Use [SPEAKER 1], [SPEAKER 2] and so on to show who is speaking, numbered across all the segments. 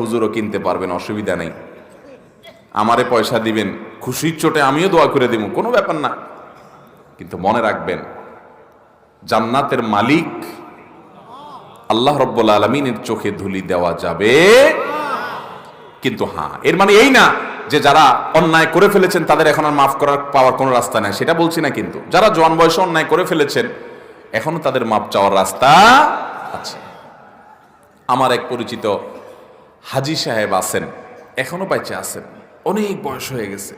[SPEAKER 1] হুজুরও কিনতে পারবেন, অসুবিধা নেই, আমারে পয়সা দিবেন, খুশির চোটে আমিও দোয়া করে দেব, কোনো ব্যাপার না। কিন্তু মনে রাখবেন, জান্নাতের মালিক আল্লাহ রব্বুল আলামিনের চোখে ধুলি দেওয়া যাবে। কিন্তু হ্যাঁ, এর মানে এই না যে যারা অন্যায় করে ফেলেছেন তাদের এখন আর মাফ করার পাওয়ার কোনো রাস্তা নেই, সেটা বলছি না। কিন্তু যারা জওয়ান বয়সে অন্যায় করে ফেলেছেন এখনো তাদের মাপ চাওয়ার রাস্তা আছে। আমার এক পরিচিত হাজী সাহেব আছেন, এখনো বেঁচে আছেন, অনেক বয়স হয়ে গেছে।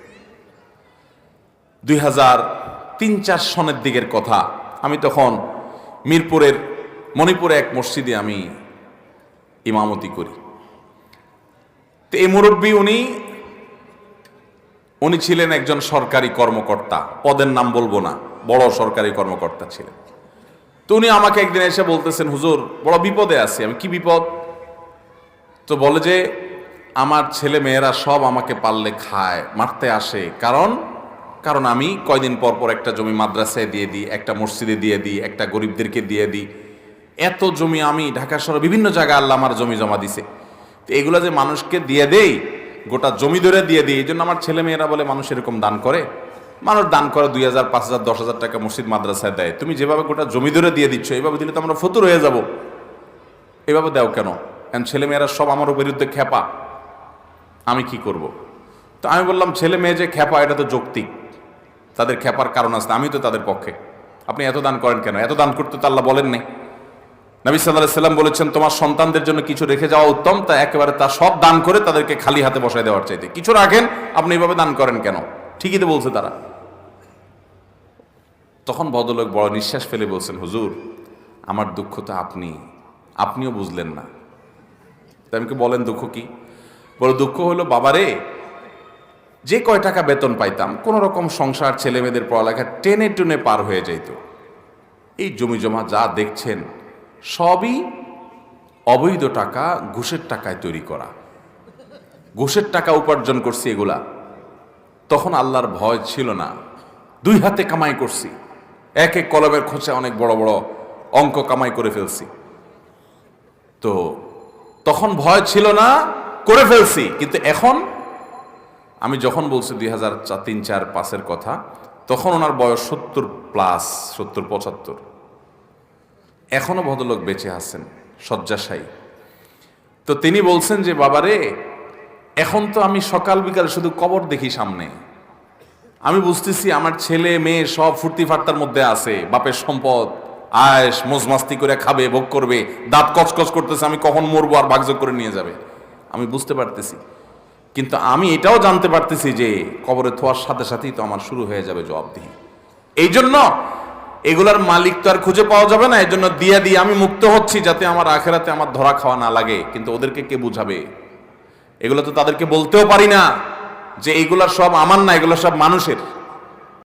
[SPEAKER 1] 2003-04 সনের দিকের কথা, আমি তখন মিরপুরের মণিপুরে এক মসজিদে আমি ইমামতি করি। তো এই মুরব্বী উনি ছিলেন একজন সরকারি কর্মকর্তা, পদের নাম বলবো না, বড় সরকারি কর্মকর্তা ছিলেন। তো উনি আমাকে একদিন এসে বলতেছেন, হুজুর বড় বিপদে আছি। আমি, কি বিপদ? তো বলে যে আমার ছেলে মেয়েরা সব আমাকে পারলে খায়, মারতে আসে, কারণ আমি কয়দিন পর পর একটা জমি মাদ্রাসায় দিয়ে দিই, একটা মসজিদে দিয়ে দিই, একটা গরিবদেরকে দিয়ে দিই। এত জমি আমি ঢাকা শহরে বিভিন্ন জায়গায় আল্লাহ আমার জমি জমা দিছে, তো এগুলো যে মানুষকে দিয়ে দেই, গোটা জমি ধরে দিয়ে দিই। এই জন্য আমার ছেলে মেয়েরা বলে মানুষ এরকম দান করে, মানুষ দান করে 2000, 5000, 10,000 টাকা মসজিদ মাদ্রাসায় দেয়, তুমি যেভাবে গোটা জমি ধরে দিয়ে দিচ্ছ, এইভাবে দিলে তো আমরা ফতুর হয়ে যাব, এভাবে দাও কেন? কারণ ছেলে মেয়েরা সব আমার বিরুদ্ধে খেপা, আমি কি করব? তো আমি বললাম, ছেলে মেয়ে যে খেপা এটা তো যৌক্তিক, তাদের খেপার কারণ আছে, আমি তো তাদের পক্ষে। আপনি এত দান করেন কেন? এত দান করতে তো আল্লাহ বলেন নাই। নবী সাল্লাল্লাহু আলাইহি সাল্লাম বলেছেন, তোমার সন্তানদের জন্য কিছু রেখে যাওয়া উত্তম, তা একেবারে তা সব দান করে তাদেরকে খালি হাতে বসায় দেওয়ার চাইতে কিছু রাখেন, আপনি এইভাবে দান করেন কেন? ঠিকই তো বলছে তারা। তখন ভদ্রলোক বড় নিঃশ্বাস ফেলে বলছেন, হুজুর আমার দুঃখ তো আপনিও বুঝলেন না। তা আমি কি বলেন দুঃখ কি? বড় দুঃখ হলো, বাবারে যে কয় টাকা বেতন পাইতাম কোন রকম সংসার, ছেলে মেয়েদের পড়ালেখা টেনে টুনে পার হয়ে যাইত। এই জমি জমা যা দেখছেন সবই অবৈধ টাকা, ঘুষের টাকায় তৈরি করা, ঘুষের টাকা উপার্জন করছি এগুলা। তখন আল্লাহর ভয় ছিল না, দুই হাতে কামাই করছি, এক এক কলমের খোঁচে অনেক বড় বড় অঙ্ক কামাই করে ফেলছি। তো তখন ভয় ছিল না, করে ফেলছি। কিন্তু এখন আমি যখন বলছি 2003-04-05 কথা, তখন ওনার বয়স 70+, 70-75। এখনো ভদ্রলোক বেঁচে আছেন, শয্যাশায়ী। তো তিনি বলছেন যে, বাবারে এখন তো আমি সকাল বিকাল শুধু কবর দেখি সামনে, আমি বুঝতেছি আমার ছেলে মেয়ে সব ফুর্তি ফার্তার মধ্যে আছে, বাপের সম্পদ আয়েশ মজমাস্তি করে খাবে, ভোগ করবে, দাঁত কচকচ করতেছে, আমি কখন মরবো আর ভাগযোগ করে নিয়ে যাবে, আমি বুঝতে পারতেছি। কিন্তু আমি এটাও জানতে পারতেছি যে কবরে থোয়ার সাথে সাথেই তো আমার শুরু হয়ে যাবে জবাবদিহি। এই জন্য এগুলার মালিক তো আর খুঁজে পাওয়া যাবে না, এই জন্য দিয়ে দিয়ে আমি মুক্ত হচ্ছি, যাতে আমার আখেরাতে আমার ধরা খাওয়া না লাগে। কিন্তু ওদেরকে কে বুঝাবে? এগুলো তো তাদেরকে বলতেও পারি না যে এগুলা সব আমার না, এগুলো সব মানুষের।